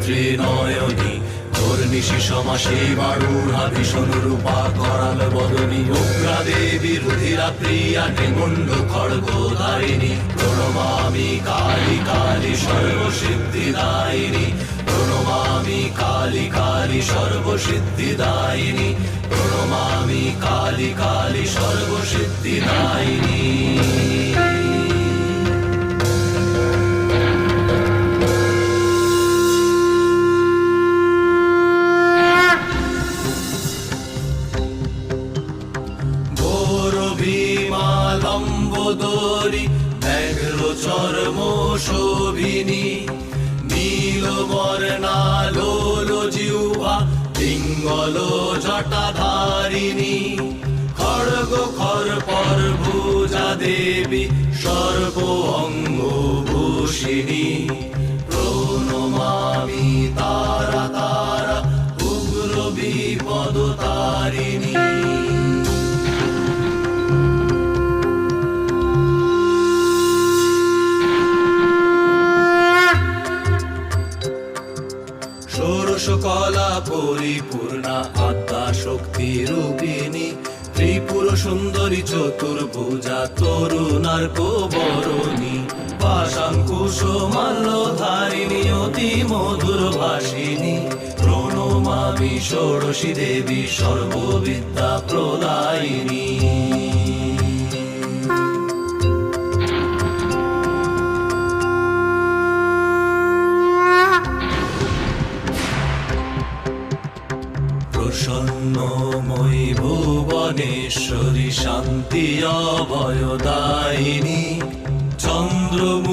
সাবিত্রী নয়নী নিশি সমাসী বারুহা ভীষণ রূপা করাল বদনী উগ্রা দেবী রুধিরা প্রিয়া নিমুণ্ড খড়গধারিণী প্রণমামি কালী কালী সর্বসিদ্ধিদায়িনী প্রণমামি কালী কালী সর্বসিদ্ধিদায়িনী প্রণমামি কালী কালী সর্বসিদ্ধিদায়িনী। লম্বোদরী ব্যাঘ্র চর্ম শোভিনী নীলবর্ণা লোল জিহ্বা পিঙ্গল জটাধারিণী খড়গ খরপর ভুজা দেবী সর্ব অঙ্গ ভূষিণী প্রণমামি তারা তারা উগ্র বিপদ তারিণী। ষোড়শ কলা পরিপূর্ণা আত্মা শক্তি রূপিণী ত্রিপুর সুন্দরী চতুর্ভুজা তরুণার কোবরণী পাশাঙ্কুশ মাল্যধারিণী অতি মধুর ভাষিণী প্রণমামি ষোড়শী দেবী সর্ববিদ্যা প্রদায়িনী। প্রসন্নময়ী ভুবনেশ্বরী শান্তি অভয়দায়িনী চন্দ্রমু